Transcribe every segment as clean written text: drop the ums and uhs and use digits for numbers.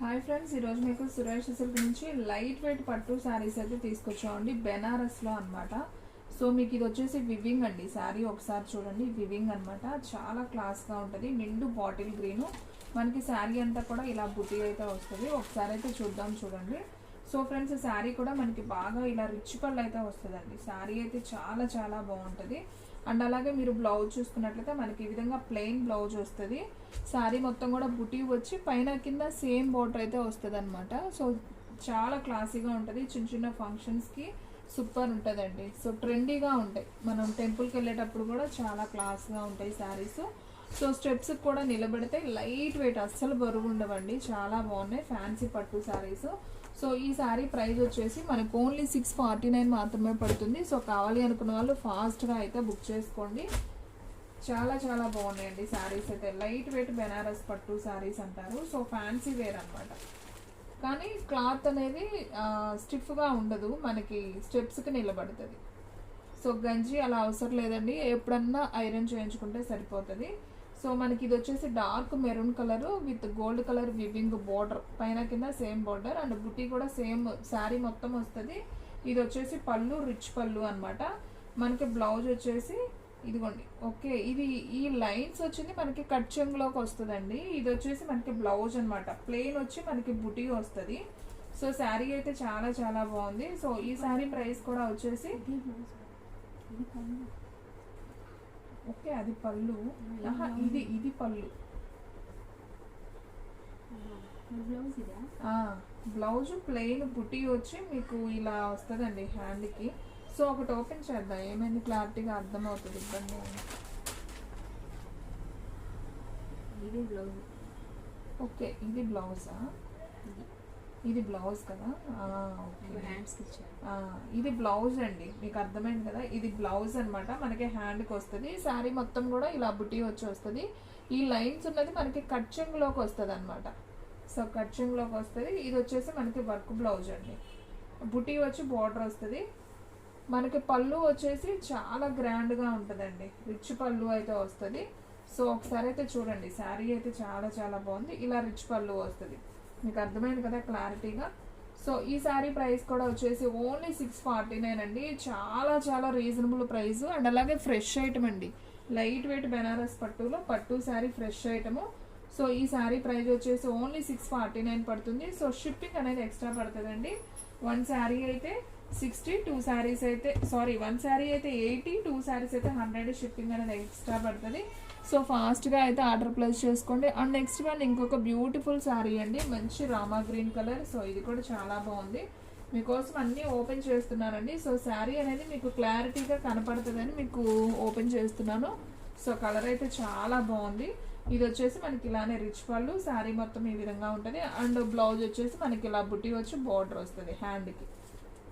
Hi friends, ఈరోజు మీకు Suresh silk నుంచి లైట్ వెయిట్ పట్టు శారీస్ అయితే తీసుకొచ్చామండి. బెనారస్లో అనమాట. సో మీకు ఇది వచ్చేసి వివింగ్ అండి. శారీ ఒకసారి చూడండి, వివింగ్ అనమాట. చాలా క్లాస్గా ఉంటుంది. నిండు బాటిల్ గ్రీను. మనకి శారీ అంతా కూడా ఇలా బుటీ అయితే వస్తుంది. ఒకసారి అయితే చూద్దాం, చూడండి. సో ఫ్రెండ్స్, శారీ కూడా మనకి బాగా ఇలా రిచ్ పళ్ళు అయితే వస్తుందండి. శారీ అయితే చాలా చాలా బాగుంటుంది. అండ్ అలాగే మీరు బ్లౌజ్ చూసుకున్నట్లయితే మనకి ఈ విధంగా ప్లెయిన్ బ్లౌజ్ వస్తుంది. శారీ మొత్తం కూడా బుటీ వచ్చి పైన కింద సేమ్ బోర్డర్ అయితే వస్తుంది అనమాట. సో చాలా క్లాసీగా ఉంటుంది. చిన్న చిన్న ఫంక్షన్స్కి సూపర్ ఉంటుందండి. సో ట్రెండీగా ఉంటాయి. మనం టెంపుల్కి వెళ్ళేటప్పుడు కూడా చాలా క్లాస్గా ఉంటాయి శారీస్. సో స్టెప్స్కి కూడా నిలబెడితే లైట్ వెయిట్, అస్సలు బరువు ఉండవండి. చాలా బాగున్నాయి ఫ్యాన్సీ పట్టు శారీస్. సో ఈ శారీ ప్రైస్ వచ్చేసి మనకు ఓన్లీ 649 మాత్రమే పడుతుంది. సో కావాలి అనుకున్న వాళ్ళు ఫాస్ట్గా అయితే బుక్ చేసుకోండి. చాలా చాలా బాగున్నాయండి శారీస్ అయితే. లైట్ వెయిట్ బెనారస్ పట్టు శారీస్ అంటారు. సో ఫ్యాన్సీ వేర్ అనమాట. కానీ క్లాత్ అనేది స్టిఫ్గా ఉండదు, మనకి స్టెప్స్కి నిలబడుతుంది. సో గంజి అలా అవసరం లేదండి, ఎప్పుడన్నా ఐరన్ చేయించుకుంటే సరిపోతుంది. సో మనకి ఇది వచ్చేసి dark maroon colour with gold colour weaving border, పైన కింద సేమ్ బోర్డర్ అండ్ బుట్టి కూడా సేమ్ శారీ మొత్తం వస్తుంది. ఇది వచ్చేసి పళ్ళు, రిచ్ పళ్ళు అనమాట. మనకి బ్లౌజ్ వచ్చేసి ఇదిగోండి. ఓకే, ఇది ఈ లైన్స్ వచ్చింది మనకి కట్ చెంగులోకి వస్తుందండి. ఇది వచ్చేసి మనకి బ్లౌజ్ అనమాట. ప్లెయిన్ వచ్చి మనకి బుటీ వస్తుంది. సో శారీ అయితే చాలా చాలా బాగుంది. సో ఈ శారీ ప్రైస్ కూడా వచ్చేసి ఓకే, అది పళ్ళు. ఇది పళ్ళు. బ్లౌజ్ ప్లెయిన్ బుటీ వచ్చి మీకు ఇలా వస్తుందండి హ్యాండ్కి. సో ఒకటి ఓపెన్ చేద్దాం, ఏమైంది క్లారిటీగా అర్థమవుతుంది. ఇబ్బంది ఇది బ్లౌజ్. ఓకే, ఇది బ్లౌజా? ఇది బ్లౌజ్ కదా. ఇది బ్లౌజ్ అండి, మీకు అర్థమైంది కదా. ఇది బ్లౌజ్ అనమాట. మనకి హ్యాండ్కి వస్తుంది. శారీ మొత్తం కూడా ఇలా బుటీ వచ్చి వస్తుంది. ఈ లైన్స్ ఉన్నది మనకి కట్చింగ్లోకి వస్తుంది అనమాట. సో కట్చింగ్లోకి వస్తుంది. ఇది వచ్చేసి మనకి వర్క్ బ్లౌజ్ అండి. బుటీ వచ్చి బార్డర్ వస్తుంది. మనకి పళ్ళు వచ్చేసి చాలా గ్రాండ్గా ఉంటుందండి. రిచ్ పళ్ళు అయితే వస్తుంది. సో ఒకసారి అయితే చూడండి, శారీ అయితే చాలా చాలా బాగుంది. ఇలా రిచ్ పళ్ళు వస్తుంది. మీకు అర్థమైంది కదా క్లారిటీగా. సో ఈ శారీ ప్రైస్ కూడా వచ్చేసి ఓన్లీ 649 అండి. చాలా చాలా రీజనబుల్ ప్రైస్. అండ్ అలాగే ఫ్రెష్ ఐటమ్ అండి. లైట్ వెయిట్ బెనారస్ పట్టులో పట్టు శారీ ఫ్రెష్ ఐటము. సో ఈ శారీ ప్రైస్ వచ్చేసి ఓన్లీ 649 పడుతుంది. సో షిప్పింగ్ అనేది ఎక్స్ట్రా పడుతుందండి. వన్ శారీ అయితే 60, టూ శారీస్ అయితే వన్ శారీ అయితే 80, టూ శారీస్ అయితే 100 షిప్పింగ్ అనేది ఎక్స్ట్రా పడుతుంది. సో ఫాస్ట్గా అయితే ఆర్డర్ ప్లేస్ చేసుకోండి. అండ్ నెక్స్ట్ వన్ ఇంకొక బ్యూటిఫుల్ శారీ అండి, మంచి రామా గ్రీన్ కలర్. సో ఇది కూడా చాలా బాగుంది. మీకోసం అన్నీ ఓపెన్ చేస్తున్నానండి. సో శారీ అనేది మీకు క్లారిటీగా కనపడుతుందని మీకు ఓపెన్ చేస్తున్నాను. సో కలర్ అయితే చాలా బాగుంది. ఇది వచ్చేసి మనకి ఇలానే రిచ్ పళ్ళు, శారీ మొత్తం ఈ విధంగా ఉంటుంది. అండ్ బ్లౌజ్ వచ్చేసి మనకి ఇలా బుట్టి వచ్చి బార్డర్ వస్తుంది హ్యాండ్కి.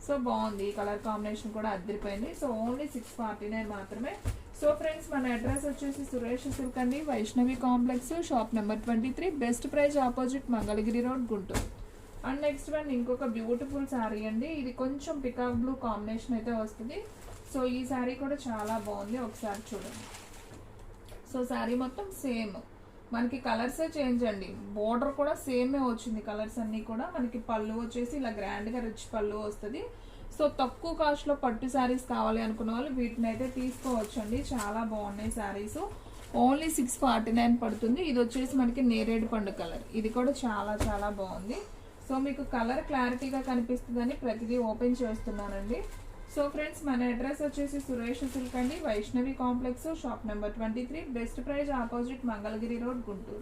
సో బాగుంది. ఈ కలర్ కాంబినేషన్ కూడా అద్దరిపోయింది. సో ఓన్లీ 649 మాత్రమే. సో ఫ్రెండ్స్, మన అడ్రస్ వచ్చేసి సురేష్ సిల్క్ అండి, Vaishnavi complex, shop number 23, best praise opposite Mangalagiri road, Guntur. And next one ఇంకొక బ్యూటిఫుల్ శారీ అండి. ఇది కొంచెం పికాక్ బ్లూ కాంబినేషన్ అయితే వస్తుంది. సో ఈ శారీ కూడా చాలా బాగుంది. ఒకసారి చూడండి. సో శారీ మొత్తం సేమ్, మనకి కలర్సే చేంజ్ అండి. బోర్డర్ కూడా సేమే వచ్చింది. కలర్స్ అన్నీ కూడా మనకి పళ్ళు వచ్చేసి ఇలా గ్రాండ్గా రిచ్ పళ్ళు వస్తుంది. సో తక్కువ కాస్ట్లో పట్టు శారీస్ కావాలి అనుకున్న వాళ్ళు వీటిని అయితే తీసుకోవచ్చు అండి. చాలా బాగున్నాయి శారీస్. ఓన్లీ 649 పడుతుంది. ఇది వచ్చేసి మనకి నేరేడు పండు కలర్. ఇది కూడా చాలా చాలా బాగుంది. సో మీకు కలర్ క్లారిటీగా కనిపిస్తుందని ప్రతిదీ ఓపెన్ చేస్తున్నానండి. సో ఫ్రెండ్స్, మన అడ్రస్ వచ్చేసి సురేష్ సిల్క్ అండి, Vaishnavi complex, shop number 23, best praise opposite Mangalagiri road, Guntur.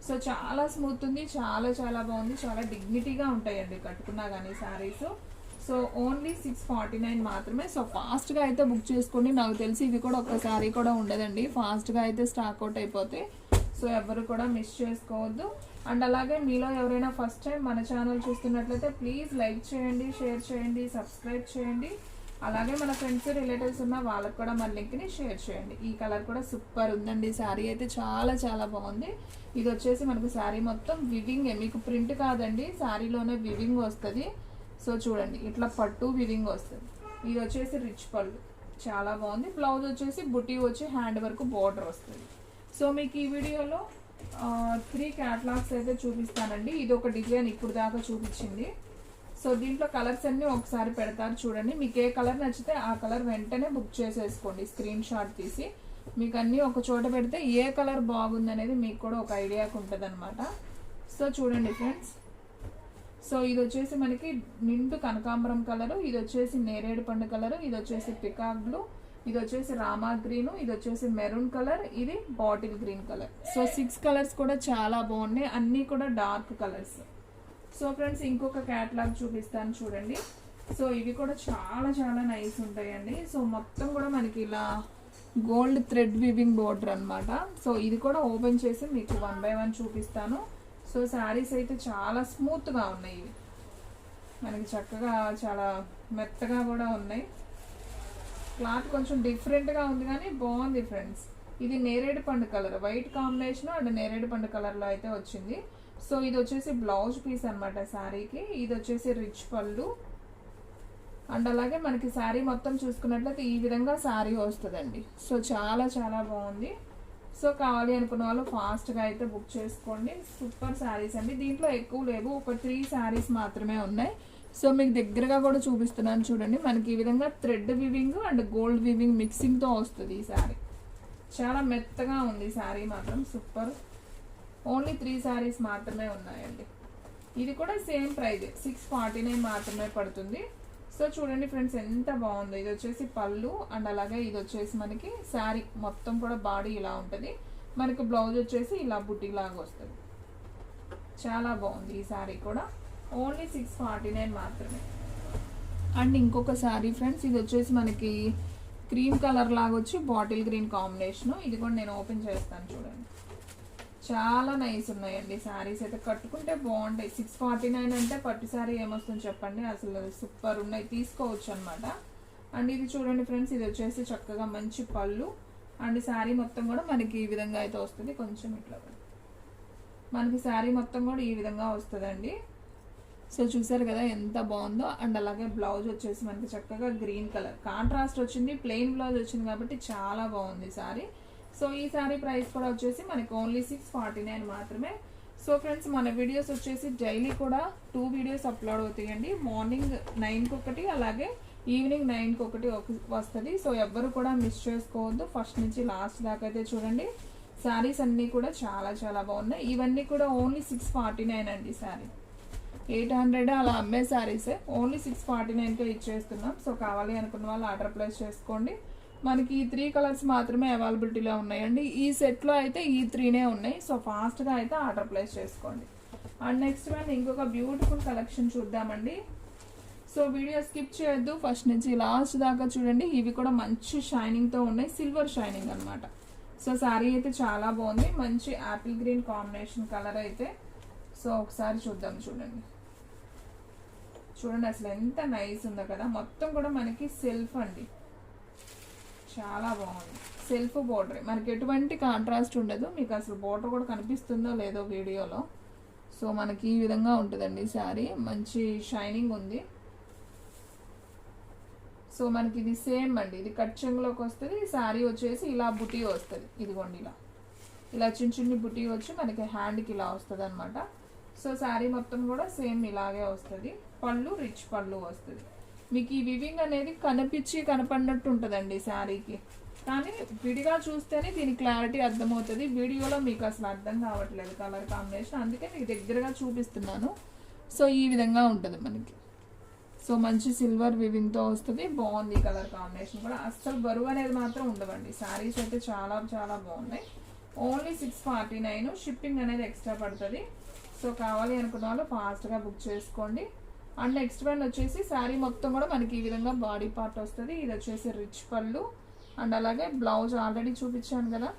So చాలా స్మూత్ ఉంది, చాలా చాలా బాగుంది. చాలా డిగ్నిటీగా ఉంటాయండి కట్టుకున్నా కానీ శారీస్. సో ఓన్లీ 649 మాత్రమే. సో ఫాస్ట్గా అయితే బుక్ చేసుకోండి. నాకు తెలిసి ఇవి కూడా ఒక శారీ కూడా ఉండదండి. ఫాస్ట్గా అయితే స్టాక్ అవుట్ అయిపోతాయి. సో ఎవరు కూడా మిస్ చేసుకోవద్దు. అండ్ అలాగే మీలో ఎవరైనా ఫస్ట్ టైం మన ఛానల్ చూస్తున్నట్లయితే ప్లీజ్ లైక్ చేయండి, షేర్ చేయండి, సబ్స్క్రైబ్ చేయండి. అలాగే మన ఫ్రెండ్స్, రిలేటివ్స్ ఉన్న వాళ్ళకి కూడా మన లింక్ని షేర్ చేయండి. ఈ కలర్ కూడా సూపర్ ఉందండి. శారీ అయితే చాలా చాలా బాగుంది. ఇది వచ్చేసి మనకు శారీ మొత్తం వివింగ్, మీకు ప్రింట్ కాదండి, శారీలోనే వివింగ్ వస్తుంది. సో చూడండి, ఇట్లా పట్టు వివింగ్ వస్తుంది. ఇది వచ్చేసి రిచ్ పళ్ళు, చాలా బాగుంది. బ్లౌజ్ వచ్చేసి బుటీ వచ్చి హ్యాండ్ వరకు బార్డర్ వస్తుంది. సో మీకు ఈ వీడియోలో 3 క్యాటలాగ్స్ అయితే చూపిస్తానండి. ఇది ఒక డిజైన్ ఇప్పుడు దాకా చూపించింది. సో దీంట్లో కలర్స్ అన్నీ ఒకసారి పెడతారు చూడండి. మీకు ఏ కలర్ నచ్చితే ఆ కలర్ వెంటనే బుక్ చేసేసుకోండి, స్క్రీన్ షాట్ తీసి. మీకు అన్నీ ఒక చోట పెడితే ఏ కలర్ బాగుంది అనేది మీకు కూడా ఒక ఐడియాకి ఉంటుంది అనమాట. సో చూడండి ఫ్రెండ్స్, సో ఇది వచ్చేసి మనకి నిండు కనకాంబరం కలరు, ఇది వచ్చేసి నేరేడు పండు కలరు, ఇది వచ్చేసి పికాక్ బ్లూ, ఇది వచ్చేసి రామా గ్రీన్, ఇది వచ్చేసి మెరూన్ కలర్, ఇది bottle green colour. So 6 colours కూడా చాలా బాగున్నాయి, అన్నీ కూడా డార్క్ కలర్స్. సో ఫ్రెండ్స్ ఇంకొక క్యాటలాగ్ చూపిస్తాను చూడండి. సో ఇవి కూడా చాలా చాలా నైస్ ఉంటాయండి. సో మొత్తం కూడా మనకి ఇలా గోల్డ్ థ్రెడ్ వీవింగ్ బోర్డర్ అనమాట. సో ఇది కూడా ఓపెన్ చేసి మీకు 1 by 1 చూపిస్తాను. సో శారీస్ అయితే చాలా స్మూత్గా ఉన్నాయి, మనకి చక్కగా చాలా మెత్తగా కూడా ఉన్నాయి. క్లాత్ కొంచెం డిఫరెంట్గా ఉంది కానీ బాగుంది ఫ్రెండ్స్. ఇది నేరేడు పండు కలర్, వైట్ కాంబినేషన్ అండ్ నేరేడు పండు కలర్లో అయితే వచ్చింది. సో ఇది వచ్చేసి బ్లౌజ్ పీస్ అనమాట శారీకి. ఇది వచ్చేసి రిచ్ పళ్ళు అండ్ అలాగే మనకి శారీ మొత్తం చూసుకున్నట్లయితే ఈ విధంగా శారీ వస్తుందండి. సో చాలా చాలా బాగుంది. సో కావాలి అనుకున్న వాళ్ళు ఫాస్ట్గా అయితే బుక్ చేసుకోండి. సూపర్ శారీస్ అండి. దీంట్లో ఎక్కువ లేవు, ఒక 3 శారీస్ మాత్రమే ఉన్నాయి. సో మీకు దగ్గరగా కూడా చూపిస్తున్నాను చూడండి. మనకి ఈ విధంగా thread weaving and gold weaving మిక్సింగ్తో వస్తుంది ఈ శారీ. చాలా మెత్తగా ఉంది శారీ మాత్రం, సూపర్. ఓన్లీ 3 శారీస్ మాత్రమే ఉన్నాయండి. ఇది కూడా సేమ్ ప్రైజ్ 649 మాత్రమే పడుతుంది. సో చూడండి ఫ్రెండ్స్ ఎంత బాగుందో. ఇది వచ్చేసి పళ్ళు అండ్ అలాగే ఇది వచ్చేసి మనకి శారీ మొత్తం కూడా బాడీ ఇలా ఉంటుంది. మనకి బ్లౌజ్ వచ్చేసి ఇలా బుట్టి లాగా వస్తుంది. చాలా బాగుంది ఈ శారీ కూడా. ఓన్లీ 649 మాత్రమే. అండ్ ఇంకొక శారీ ఫ్రెండ్స్, ఇది వచ్చేసి మనకి క్రీమ్ కలర్ లాగా వచ్చి బాటిల్ గ్రీన్ కాంబినేషన్. ఇది కూడా నేను ఓపెన్ చేస్తాను చూడండి. చాలా నైస్ ఉన్నాయండి శారీస్ అయితే, కట్టుకుంటే బాగుంటాయి. 649 అంటే పట్టు శారీ ఏమొస్తుంది చెప్పండి, అసలు సూపర్ ఉన్నాయి, తీసుకోవచ్చు అనమాట. అండ్ ఇది చూడండి ఫ్రెండ్స్, ఇది వచ్చేసి చక్కగా మంచి పళ్ళు అండ్ శారీ మొత్తం కూడా మనకి ఈ విధంగా అయితే వస్తుంది. కొంచెం ఇట్లా మనకి శారీ మొత్తం కూడా ఈ విధంగా వస్తుందండి. సో చూసారు కదా ఎంత బాగుందో. అండ్ అలాగే బ్లౌజ్ వచ్చేసి మనకి చక్కగా గ్రీన్ కలర్ కాంట్రాస్ట్ వచ్చింది, ప్లెయిన్ బ్లౌజ్ వచ్చింది కాబట్టి చాలా బాగుంది శారీ. సో ఈ శారీ ప్రైస్ కూడా వచ్చేసి మనకి ఓన్లీ 649 మాత్రమే. సో ఫ్రెండ్స్ మన వీడియోస్ వచ్చేసి డైలీ కూడా 2 వీడియోస్ అప్లోడ్ అవుతాయండి. మార్నింగ్ 9కి ఒకటి, అలాగే ఈవినింగ్ 9కి ఒకటి వస్తుంది. సో ఎవ్వరు కూడా మిస్ చేసుకోవద్దు, ఫస్ట్ నుంచి లాస్ట్ దాకా అయితే చూడండి. శారీస్ అన్నీ కూడా చాలా చాలా బాగున్నాయి. ఇవన్నీ కూడా ఓన్లీ 649 అండి. శారీ 800 అలా అమ్మే శారీసే ఓన్లీ 649కే ఇచ్చేస్తున్నాం. సో కావాలి అనుకున్న వాళ్ళు ఆర్డర్ ప్లేస్ చేసుకోండి. మనకి ఈ 3 కలర్స్ మాత్రమే అవైలబిలిటీలో ఉన్నాయండి. ఈ సెట్లో అయితే ఈ 3నే ఉన్నాయి. సో ఫాస్ట్గా అయితే ఆర్డర్ ప్లేస్ చేసుకోండి. అండ్ నెక్స్ట్ వన్ ఇంకొక బ్యూటిఫుల్ కలెక్షన్ చూద్దామండి. సో వీడియో స్కిప్ చేయొద్దు, ఫస్ట్ నుంచి లాస్ట్ దాకా చూడండి. ఇవి కూడా మంచి షైనింగ్తో ఉన్నాయి, సిల్వర్ షైనింగ్ అనమాట. సో శారీ అయితే చాలా బాగుంది, మంచి యాపిల్ గ్రీన్ కాంబినేషన్ కలర్ అయితే. సో ఒకసారి చూద్దాం చూడండి. చూడండి అసలు ఎంత నైస్ ఉందో కదా. మొత్తం కూడా మనకి సెల్ఫ్ అండి, చాలా బాగుంది. సెల్ఫ్ బోర్డర్, మనకి ఎటువంటి కాంట్రాస్ట్ ఉండదు. మీకు అసలు బోర్డర్ కూడా కనిపిస్తుందో లేదో వీడియోలో. సో మనకి ఈ విధంగా ఉంటుందండి శారీ, మంచి షైనింగ్ ఉంది. సో మనకి ఇది సేమ్ అండి, ఇది కట్ చెంగులోకి వస్తుంది. శారీ వచ్చేసి ఇలా బుటీ వస్తుంది, ఇదిగోండి ఇలా చిన్న చిన్ని బుటీ వచ్చి మనకి హ్యాండ్కి ఇలా వస్తుంది అనమాట. సో శారీ మొత్తం కూడా సేమ్ ఇలాగే వస్తుంది. పళ్ళు రిచ్ పళ్ళు వస్తుంది. మీకు ఈ వివింగ్ అనేది కనపడినట్టు ఉంటుందండి శారీకి, కానీ విడిగా చూస్తేనే దీని క్లారిటీ అర్థమవుతుంది. వీడియోలో మీకు అసలు అర్థం కావట్లేదు కలర్ కాంబినేషన్, అందుకే మీకు దగ్గరగా చూపిస్తున్నాను. సో ఈ విధంగా ఉంటుంది మనకి. సో మంచి సిల్వర్ వివింగ్తో వస్తుంది, బాగుంది కలర్ కాంబినేషన్ కూడా. అస్సలు బరువు అనేది మాత్రం ఉండవండి. శారీస్ అయితే చాలా చాలా బాగున్నాయి. ఓన్లీ 649, షిప్పింగ్ అనేది ఎక్స్ట్రా పడుతుంది. సో కావాలి అనుకున్న వాళ్ళు ఫాస్ట్గా బుక్ చేసుకోండి. అండ్ నెక్స్ట్ వన్ వచ్చేసి శారీ మొత్తం కూడా మనకి ఈ విధంగా బాడీ పార్ట్ వస్తుంది. ఇది వచ్చేసి రిచ్ పళ్ళు అండ్ అలాగే బ్లౌజ్ ఆల్రెడీ చూపించాను కదా.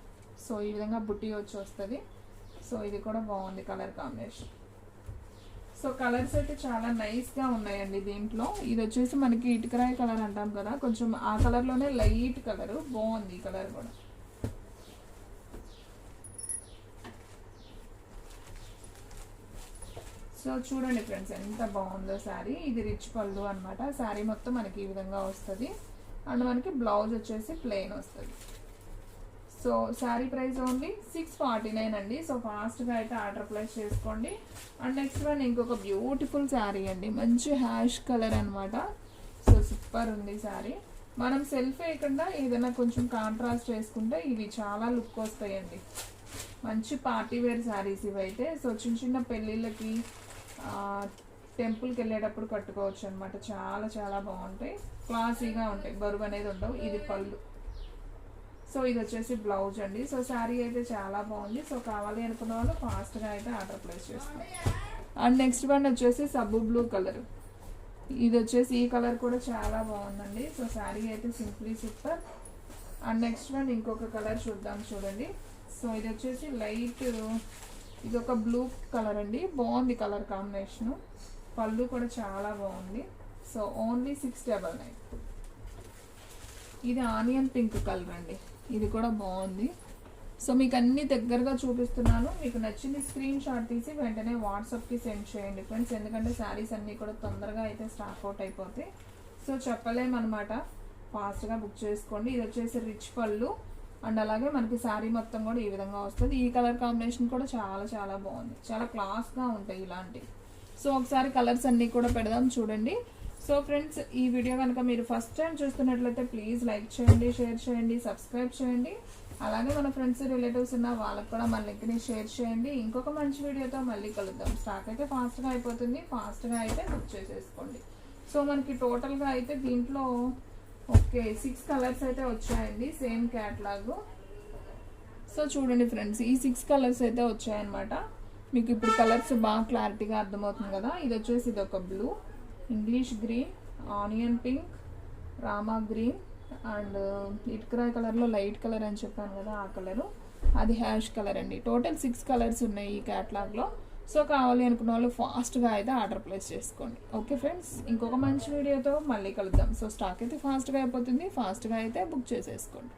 సో ఈ విధంగా బుట్టి వచ్చి వస్తుంది. సో ఇది కూడా బాగుంది కలర్ కాంబినేషన్. సో కలర్స్ అయితే చాలా నైస్గా ఉన్నాయండి దీంట్లో. ఇది వచ్చేసి మనకి ఇటుకరాయి కలర్ అంటాం కదా, కొంచెం ఆ కలర్లోనే లైట్ కలర్, బాగుంది ఈ కలర్ కూడా. సో చూడండి ఫ్రెండ్స్ ఎంత బాగుందో శారీ. ఇది రిచ్ పళ్ళు అనమాట. శారీ మొత్తం మనకి ఈ విధంగా వస్తుంది అండ్ మనకి బ్లౌజ్ వచ్చేసి ప్లెయిన్ వస్తుంది. సో శారీ ప్రైస్ ఓన్లీ 649 అండి. సో ఫాస్ట్గా అయితే ఆర్డర్ ప్లేస్ చేసుకోండి. అండ్ నెక్స్ట్ వన్ ఇంకొక బ్యూటిఫుల్ శారీ అండి, మంచి హ్యాష్ కలర్ అనమాట. సో సూపర్ ఉంది శారీ. మనం సెల్ఫ్ వేయకుండా ఏదైనా కొంచెం కాంట్రాస్ట్ చేసుకుంటే ఇవి చాలా లుక్ వస్తాయండి. మంచి పార్టీ వేర్ శారీస్ ఇవైతే. సో చిన్న చిన్న పెళ్ళిళ్ళకి టెంపుల్కి వెళ్ళేటప్పుడు కట్టుకోవచ్చు అనమాట. చాలా చాలా బాగుంటాయి, క్లాసీగా ఉంటాయి, బరువు అనేది ఉండవు. ఇది పళ్ళు. సో ఇది వచ్చేసి బ్లౌజ్ అండి. సో శారీ అయితే చాలా బాగుంది. సో కావాలి అనుకున్న వాళ్ళు ఫాస్ట్గా అయితే ఆర్డర్ ప్లేస్ చేస్తాం. అండ్ నెక్స్ట్ వన్ వచ్చేసి సబ్బు బ్లూ కలర్. ఇది వచ్చేసి ఈ కలర్ కూడా చాలా బాగుందండి. సో శారీ అయితే simply super. And next one ఇంకొక కలర్ చూద్దాం, చూడండి. సో ఇది వచ్చేసి లైట్, ఇది ఒక బ్లూ కలర్ అండి, బాగుంది కలర్ కాంబినేషను. పళ్ళు కూడా చాలా బాగుంది. So only 699. ఇది ఆనియన్ పింక్ కలర్ అండి, ఇది కూడా బాగుంది. సో మీకు అన్ని దగ్గరగా చూపిస్తున్నాను. మీకు నచ్చింది స్క్రీన్ షాట్ తీసి వెంటనే వాట్సాప్కి సెండ్ చేయండి ఫ్రెండ్స్, ఎందుకంటే శారీస్ అన్నీ కూడా తొందరగా అయితే స్టాక్ అవుట్ అయిపోతాయి. సో చెప్పలేమన్నమాట, ఫాస్ట్గా బుక్ చేసుకోండి. ఇది వచ్చేసి రిచ్ పళ్ళు. అండ్ అలాగే మనకి శారీ మొత్తం కూడా ఈ విధంగా వస్తుంది. ఈ కలర్ కాంబినేషన్ కూడా చాలా చాలా బాగుంది, చాలా క్లాస్గా ఉంటాయి ఇలాంటివి. సో ఒకసారి కలర్స్ అన్నీ కూడా పెడదాం, చూడండి. సో ఫ్రెండ్స్, ఈ వీడియో కనుక మీరు ఫస్ట్ టైం చూస్తున్నట్లయితే ప్లీజ్ లైక్ చేయండి, షేర్ చేయండి, సబ్స్క్రైబ్ చేయండి. అలాగే మన ఫ్రెండ్స్ రిలేటివ్స్ ఉన్న వాళ్ళకి కూడా మన లింక్ని షేర్ చేయండి. ఇంకొక మంచి వీడియోతో మళ్ళీ కలుద్దాం. స్టాక్ అయితే ఫాస్ట్గా అయిపోతుంది, ఫాస్ట్గా అయితే బుక్ చేసేసుకోండి. సో మనకి టోటల్గా అయితే దీంట్లో 6 కలర్స్ అయితే వచ్చాయండి, సేమ్ క్యాట్లాగ్. సో చూడండి ఫ్రెండ్స్, ఈ 6 కలర్స్ అయితే వచ్చాయన్నమాట. మీకు ఇప్పుడు కలర్స్ బాగా క్లారిటీగా అర్థమవుతుంది కదా. ఇది వచ్చేసి ఇది ఒక blue, English green, onion pink, Rama green, and ఇటుకరాయ్ కలర్లో లైట్ కలర్ అని చెప్పాను కదా, ఆ కలరు, అది హ్యాష్ కలర్ అండి. టోటల్ 6 కలర్స్ ఉన్నాయి ఈ క్యాటలాగ్లో. సో కావాలి అనుకున్న వాళ్ళు ఫాస్ట్గా అయితే ఆర్డర్ ప్లేస్ చేసుకోండి. ఓకే ఫ్రెండ్స్, ఇంకొక మంచి వీడియోతో మళ్ళీ కలుద్దాం. సో స్టాక్ అయితే ఫాస్ట్గా అయిపోతుంది, ఫాస్ట్గా అయితే బుక్ చేసేసుకోండి.